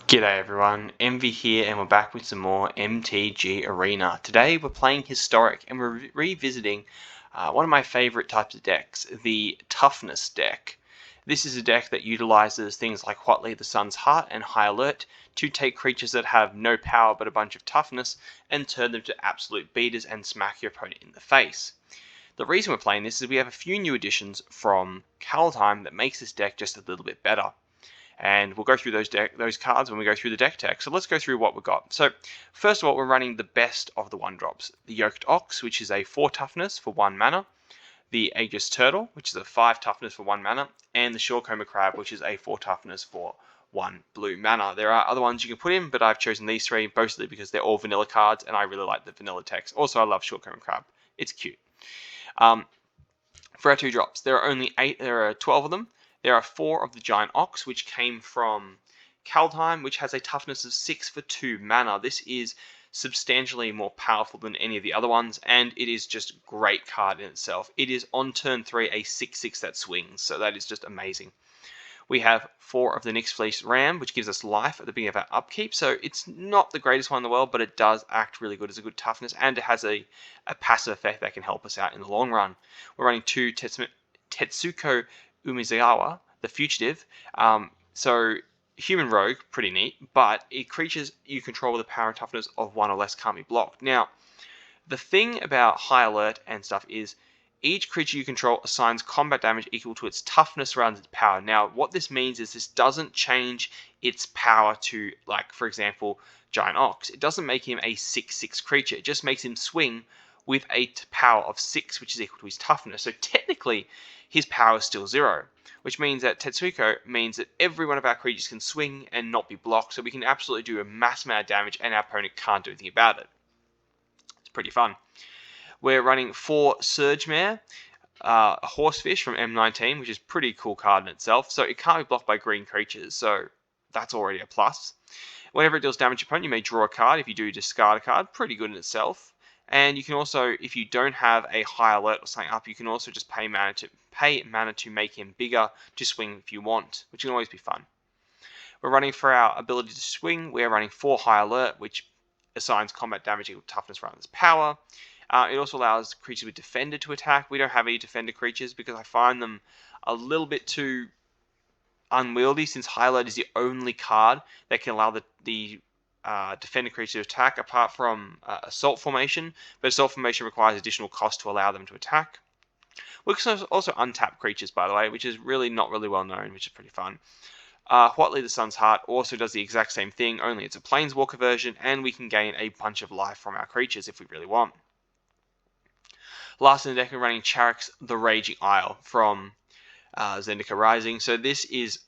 G'day everyone, Envy here and we're back with some more MTG Arena. Today we're playing Historic and we're revisiting one of my favorite types of decks, the Toughness deck. This is a deck that utilizes things like Hotly the Sun's Heart and High Alert to take creatures that have no power but a bunch of toughness and turn them to absolute beaters and smack your opponent in the face. The reason we're playing this is we have a few new additions from Kaldheim that makes this deck just a little bit better. And we'll go through those cards when we go through the deck tech. So let's go through what we've got. So first of all, we're running the best of the 1-drops. The Yoked Ox, which is a 4 toughness for 1 mana. The Aegis Turtle, which is a 5 toughness for 1 mana. And the Shorecomber Crab, which is a 4 toughness for 1 blue mana. There are other ones you can put in, but I've chosen these 3 mostly because they're all vanilla cards and I really like the vanilla text. Also, I love Shorecomber Crab. It's cute. For our 2-drops, there are 12 of them. There are 4 of the Giant Ox, which came from Kaldheim, which has a toughness of 6 for 2 mana. This is substantially more powerful than any of the other ones, and it is just a great card in itself. It is on turn 3 a 6/6 that swings, so that is just amazing. We have 4 of the Nyx Fleece Ram, which gives us life at the beginning of our upkeep, so it's not the greatest one in the world, but it does act really good as a good toughness, and it has a passive effect that can help us out in the long run. We're running 2 Tetsuko Umezawa, the Fugitive. So human rogue, pretty neat, but creatures you control with a power and toughness of 1 or less can't be blocked. Now, the thing about High Alert and stuff is each creature you control assigns combat damage equal to its toughness rather than its power. Now, what this means is this doesn't change its power to, like, for example, Giant Ox. It doesn't make him a 6/6 creature. It just makes him swing with a power of 6, which is equal to his toughness. So technically, his power is still 0, which means that Tetsuko means that every one of our creatures can swing and not be blocked, so we can absolutely do a mass amount of damage and our opponent can't do anything about it. It's pretty fun. We're running 4 Surgemare, a Horsefish from M19, which is a pretty cool card in itself, so it can't be blocked by green creatures, so that's already a plus. Whenever it deals damage to your opponent, you may draw a card. If you do, discard a card. Pretty good in itself. And you can also, if you don't have a High Alert or something up, you can also just pay mana to make him bigger to swing if you want, which can always be fun. We're running for our ability to swing. We're running 4 High Alert, which assigns combat damage equal to toughness rather than power. It also allows creatures with Defender to attack. We don't have any Defender creatures because I find them a little bit too unwieldy, since High Alert is the only card that can allow the Defender creature to attack apart from Assault Formation, but Assault Formation requires additional cost to allow them to attack. We can also untap creatures, by the way, which is really not really well known, which is pretty fun. Hotly the Sun's Heart also does the exact same thing, only it's a Planeswalker version, and we can gain a bunch of life from our creatures if we really want. Last in the deck, we're running Charax the Raging Isle from Zendika Rising. So this is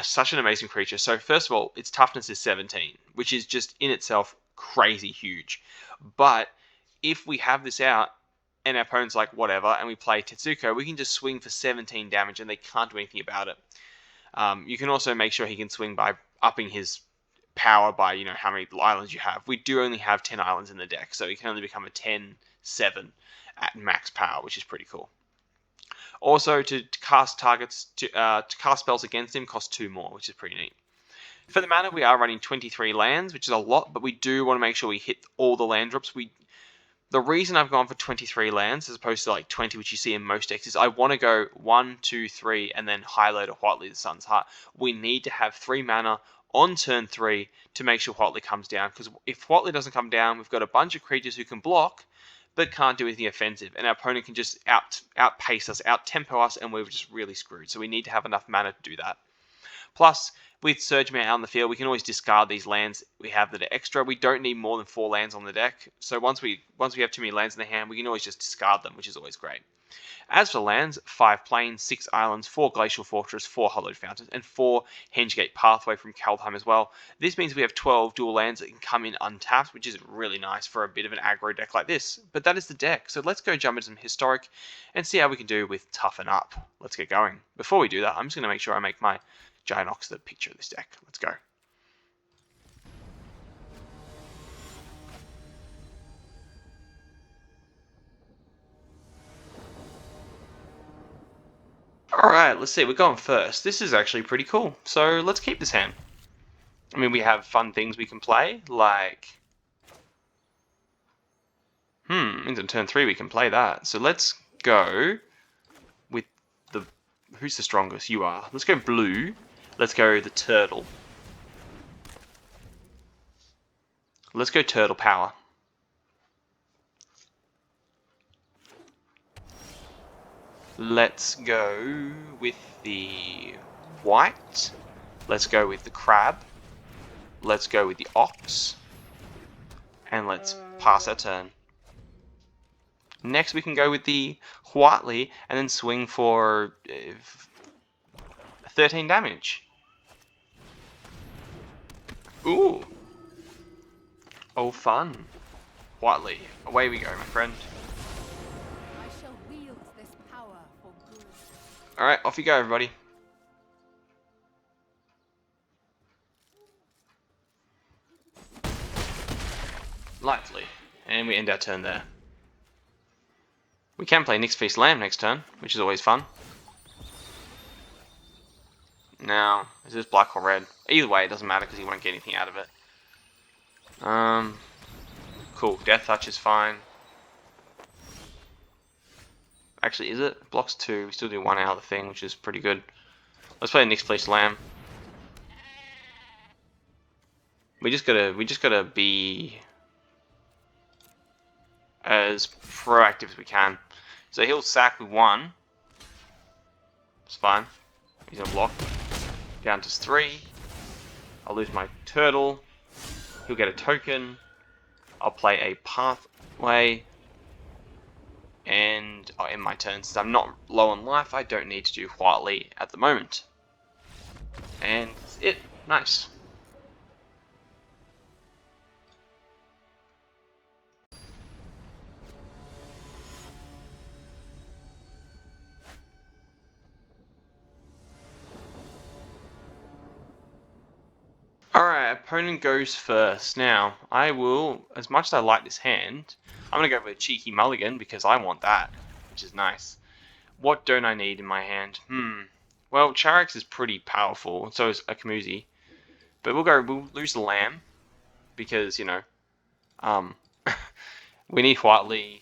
such an amazing creature. So first of all, its toughness is 17, which is just in itself crazy huge. But if we have this out and our opponent's like whatever, and we play Tetsuko, we can just swing for 17 damage and they can't do anything about it. You can also make sure he can swing by upping his power by, how many islands you have. We do only have 10 islands in the deck, so he can only become a 10/7 at max power, which is pretty cool. Also, to cast spells against him costs 2 more, which is pretty neat. For the mana, we are running 23 lands, which is a lot, but we do want to make sure we hit all the land drops. The reason I've gone for 23 lands as opposed to like 20, which you see in most decks, is I want to go 1, 2, 3, and then highlight a Hotly the Sun's Heart. We need to have 3 mana on turn 3 to make sure Hotly comes down, because if Hotly doesn't come down, we've got a bunch of creatures who can block, but can't do anything offensive, and our opponent can just outpace us, out-tempo us, and we're just really screwed. So we need to have enough mana to do that. Plus, with Surgemare out on the field, we can always discard these lands we have that are extra. We don't need more than 4 lands on the deck, so once we have too many lands in the hand, we can always just discard them, which is always great. As for lands, 5 plains, 6 islands, 4 glacial fortress, 4 hollowed fountains, and 4 Hengegate pathway from Kaldheim as well. This means we have 12 dual lands that can come in untapped, which is really nice for a bit of an aggro deck like this. But that is the deck, so let's go jump into some historic and see how we can do with Toughen Up. Let's get going. Before we do that, I'm just going to make sure I make my Giant Ox the picture of this deck. Let's go. Alright, let's see, we're going first. This is actually pretty cool, so let's keep this hand. I mean, we have fun things we can play, like... into turn 3 we can play that. So let's go with the... Who's the strongest? You are. Let's go blue. Let's go the turtle. Let's go turtle power. Let's go with the white. Let's go with the crab. Let's go with the ox. And let's pass our turn. Next we can go with the whitely and then swing for 13 damage. Ooh. Oh, fun. Whitely. Away we go, my friend. I shall wield this power for good. Alright, off you go, everybody. Lightly. And we end our turn there. We can play Nyx Feast Lamb next turn, which is always fun. Now, is this black or red? Either way, it doesn't matter because he won't get anything out of it. Cool. Death Touch is fine. Actually, is it? Blocks 2. We still do 1 out of the thing, which is pretty good. Let's play Nyx Feast Lamb. We just gotta be as proactive as we can. So he'll sack with 1. It's fine. He's gonna block. Down to 3. I'll lose my turtle. He'll get a token. I'll play a pathway. And I'll end my turn. Since I'm not low on life, I don't need to do whitely at the moment. And that's it. Nice. Alright, opponent goes first. Now, I will, as much as I like this hand, I'm going to go with a cheeky mulligan because I want that, which is nice. What don't I need in my hand? Well, Charax is pretty powerful, and so is Akamuzi. But we'll lose the lamb, because, you know, we need Whiteley.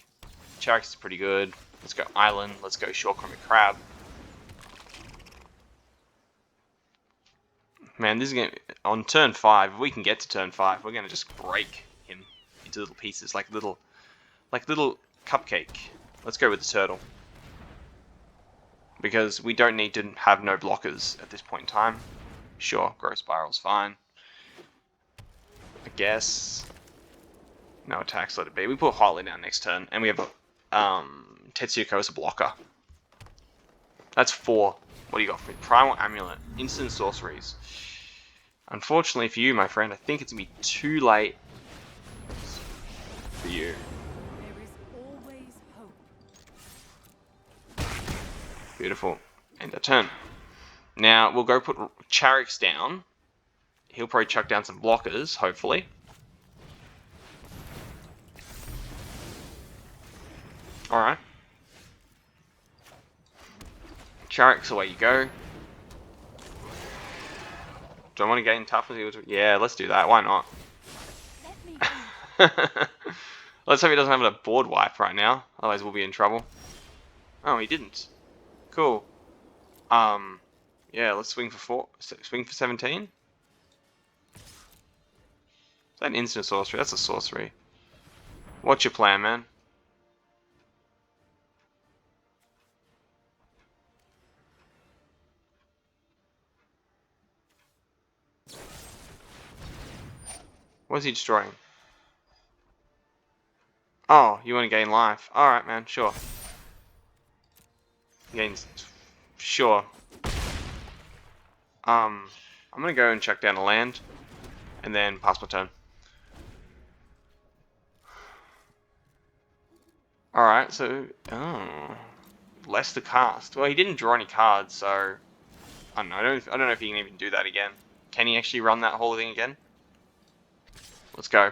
Charax is pretty good. Let's go Island, let's go Shortcomb Crab. Man, this is going to... On turn 5, if we can get to turn 5, we're going to just break him into little pieces, like little cupcake. Let's go with the turtle. Because we don't need to have no blockers at this point in time. Sure, Growth Spiral's fine. I guess. No attacks, let it be. We put Harley down next turn, and we have a Tetsuko as a blocker. That's 4. What do you got for me? Primal Amulet. Instant sorceries. Unfortunately for you, my friend, I think it's going to be too late for you. There is always hope. Beautiful. End our turn. Now, we'll go put Charax down. He'll probably chuck down some blockers, hopefully. Alright. Charax, away you go. Do I want to gain toughness? Yeah, let's do that. Why not? Let me Let's hope he doesn't have a board wipe right now. Otherwise we'll be in trouble. Oh, he didn't. Cool. Yeah, let's swing for 4. Swing for 17. Is that an instant sorcery? That's a sorcery. What's your plan, man? What is he destroying? Oh, you want to gain life. Alright, man, sure. Gains... Sure. I'm gonna go and check down a land. And then pass my turn. Alright, so... Oh... Less to cast. Well, he didn't draw any cards, so... I don't know. I don't know if he can even do that again. Can he actually run that whole thing again? Let's go.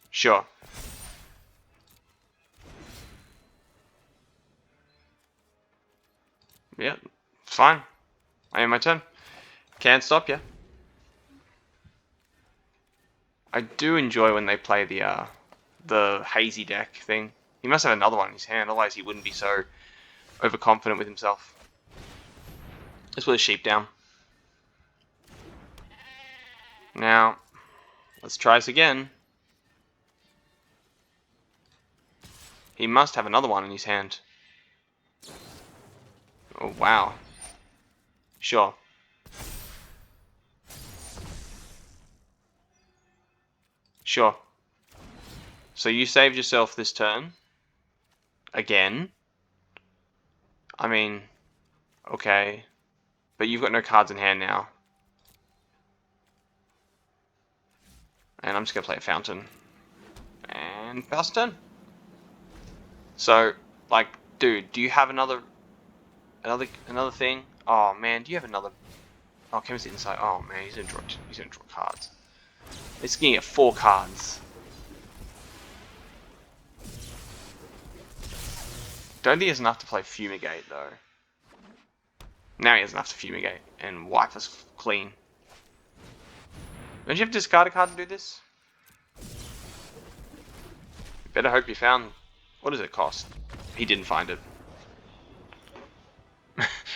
Sure. Yep. It's fine. I am my turn. Can't stop you. I do enjoy when they play the hazy deck thing. He must have another one in his hand, otherwise he wouldn't be so overconfident with himself. Let's put a sheep down. Now, let's try this again. He must have another one in his hand. Oh, wow. Sure. Sure. So you saved yourself this turn. Again. I mean, okay. But you've got no cards in hand now. And I'm just going to play a fountain. And pass turn. So, like, dude, do you have another thing? Oh man, do you have another? Oh, Kevin's inside. Oh man, he's gonna draw cards. He's gonna get 4 cards. Don't think he has enough to play Fumigate though. Now he has enough to Fumigate and wipe us clean. Don't you have to discard a card to do this? Better hope you found. What does it cost? He didn't find it.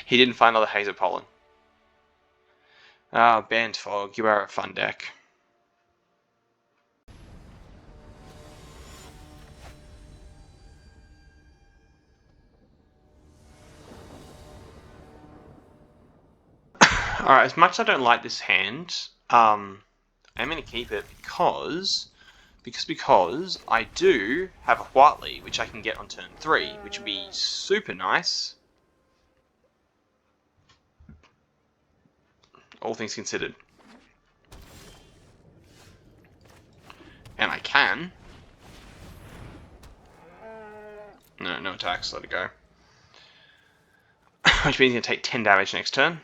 He didn't find another Hazer Pollen. Ah, Banned Fog, you are a fun deck. Alright, as much as I don't like this hand, I'm going to keep it because I do have a Whiteley, which I can get on turn 3, which would be super nice. All things considered. And I can. No attacks, let it go. Which means he's going to take 10 damage next turn.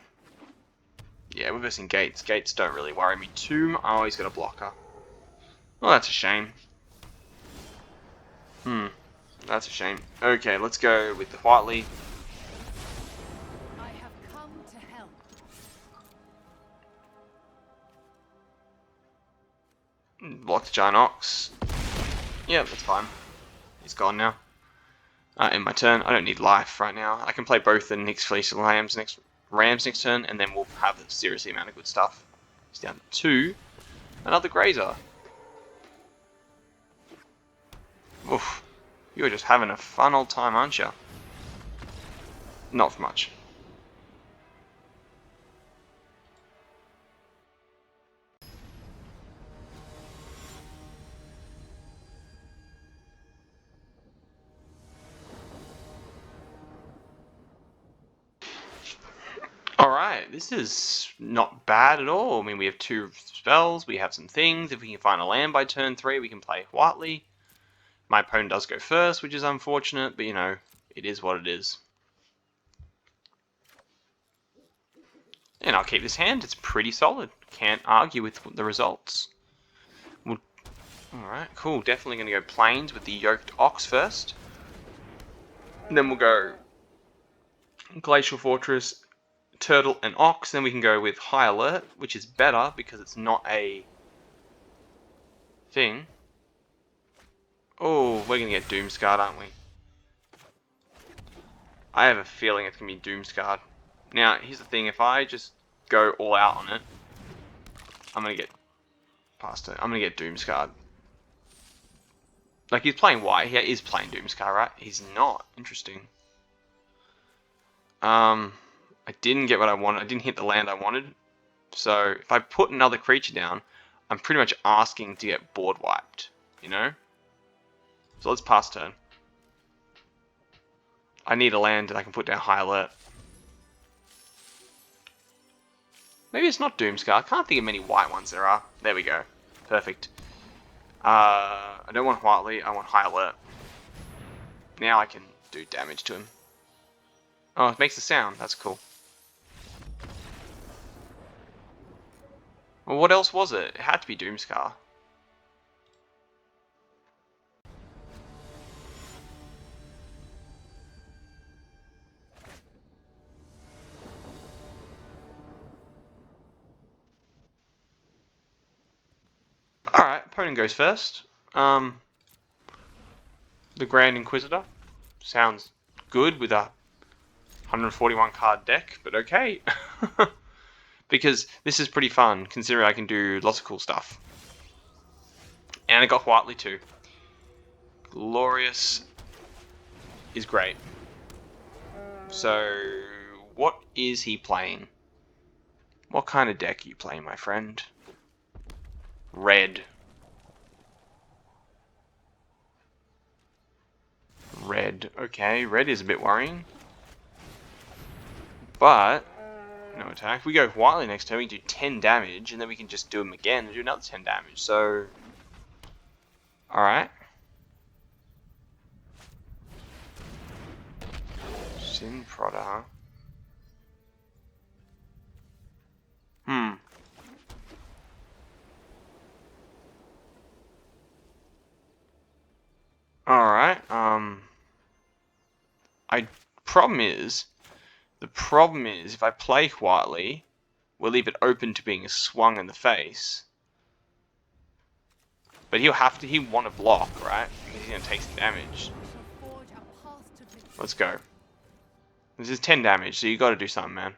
Yeah, we're versing Gates. Gates don't really worry me too much. Oh, he's got a blocker. Well, that's a shame. That's a shame. Okay, let's go with the Whiteley. I have come to help. Block the Giant Ox. Yeah, that's fine. He's gone now. In my turn, I don't need life right now. I can play both the Nyx Fleece and Rams next turn, and then we'll have a serious amount of good stuff. He's down to 2. Another Grazer. Oof. You're just having a fun old time, aren't you? Not for much. Alright, this is not bad at all. I mean, we have 2 spells, we have some things. If we can find a land by turn 3, we can play Whiteley. My opponent does go first, which is unfortunate, but you know, it is what it is. And I'll keep this hand, it's pretty solid. Can't argue with the results. Alright, cool. Definitely going to go Plains with the Yoked Ox first. And then we'll go Glacial Fortress, Turtle, and Ox. Then we can go with High Alert, which is better because it's not a thing. Oh, we're going to get Doomscarred, aren't we? I have a feeling it's going to be Doomscarred. Now, here's the thing. If I just go all out on it, I'm going to get past it. I'm going to get Doomscarred. Like, he's playing white. He is playing Doomscar, right? He's not. Interesting. I didn't get what I wanted. I didn't hit the land I wanted. So, if I put another creature down, I'm pretty much asking to get board wiped. You know? So, let's pass turn. I need a land that I can put down High Alert. Maybe it's not Doomscar. I can't think of many white ones there are. There we go. Perfect. I don't want Whiteley, I want High Alert. Now I can do damage to him. Oh, it makes a sound. That's cool. Well, what else was it? It had to be Doomscar. Alright, opponent goes first. The Grand Inquisitor. Sounds good with a 141 card deck, but okay. Because this is pretty fun, considering I can do lots of cool stuff. And I got Whiteley too. Glorious is great. So, what is he playing? What kind of deck are you playing, my friend? Red. Red. Okay, red is a bit worrying. But, no attack. We go Whiteley next turn, we can do 10 damage, and then we can just do him again and do another 10 damage. So, alright. Sin Prodder, huh? Alright, the problem is, if I play Whiteley, we'll leave it open to being swung in the face. But he'll want to block, right? Because he's going to take some damage. Let's go. This is 10 damage, so you got to do something, man.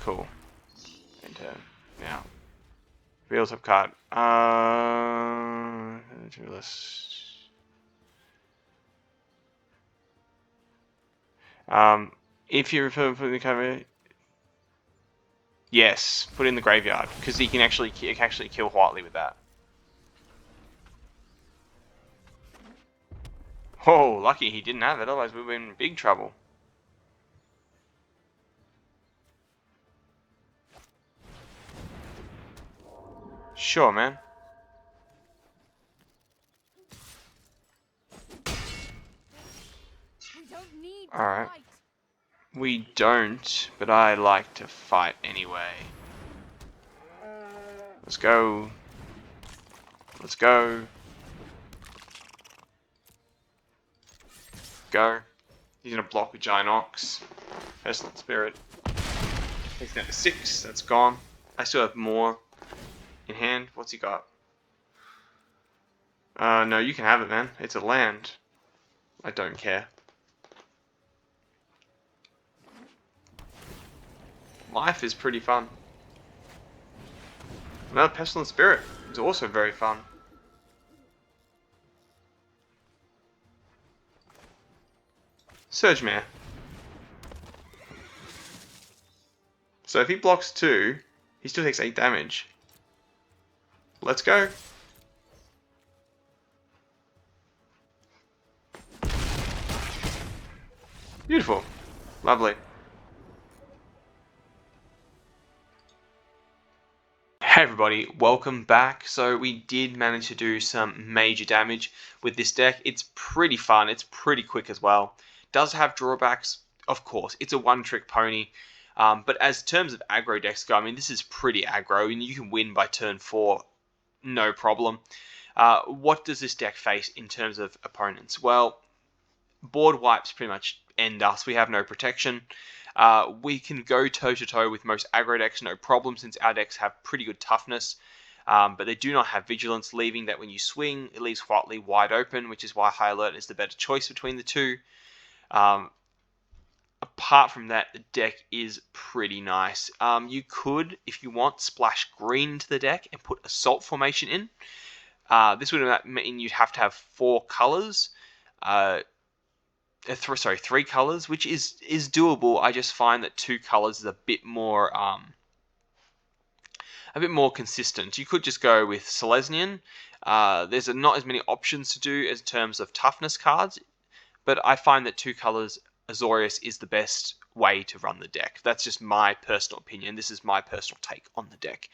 Cool. Enter. Now. Real top card. If you refer to the cover, yes, put it in the graveyard because he can actually kill Whiteley with that. Oh, lucky he didn't have it, otherwise we'd be in big trouble. Sure, man. Alright. We don't, but I like to fight anyway. Let's go. Let's go. Go. He's gonna block with Giant Ox. Pestilent Spirit. Takes down to 6. That's gone. I still have more in hand. What's he got? No, you can have it, man. It's a land. I don't care. Life is pretty fun. Another Pestilent Spirit is also very fun. Surge Mare. So if he blocks 2, he still takes 8 damage. Let's go. Beautiful. Lovely. Hey everybody, welcome back. So we did manage to do some major damage with this deck. It's pretty fun, it's pretty quick as well. Does have drawbacks, of course. It's a one-trick pony. But as terms of aggro decks go, I mean, this is pretty aggro, and you can win by turn 4, no problem. What does this deck face in terms of opponents? Well, board wipes pretty much end us. We have no protection. We can go toe-to-toe with most aggro decks, no problem, since our decks have pretty good toughness. But they do not have vigilance, leaving that when you swing, it leaves Whiteley wide open, which is why High Alert is the better choice between the two. Apart from that, the deck is pretty nice. You could, if you want, splash green into the deck and put Assault Formation in. This would mean you'd have to have 4 colors. 3 colors, which is doable. I just find that 2 colors is a bit more consistent. You could just go with Selesnyan. There's not as many options to do as in terms of toughness cards, but I find that 2 colors Azorius is the best way to run the deck. That's just my personal opinion. This is my personal take on the deck.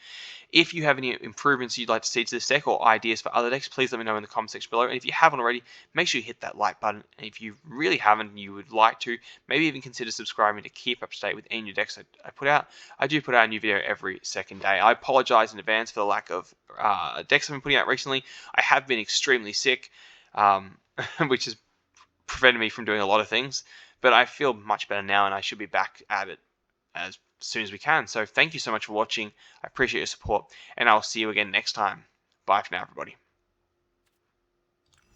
If you have any improvements you'd like to see to this deck or ideas for other decks, please let me know in the comment section below. And if you haven't already, make sure you hit that like button. And if you really haven't and you would like to, maybe even consider subscribing to keep up to date with any new decks I put out. I do put out a new video every second day. I apologize in advance for the lack of decks I've been putting out recently. I have been extremely sick, which has prevented me from doing a lot of things. But I feel much better now, and I should be back at it as soon as we can. So thank you so much for watching. I appreciate your support, and I'll see you again next time. Bye for now, everybody.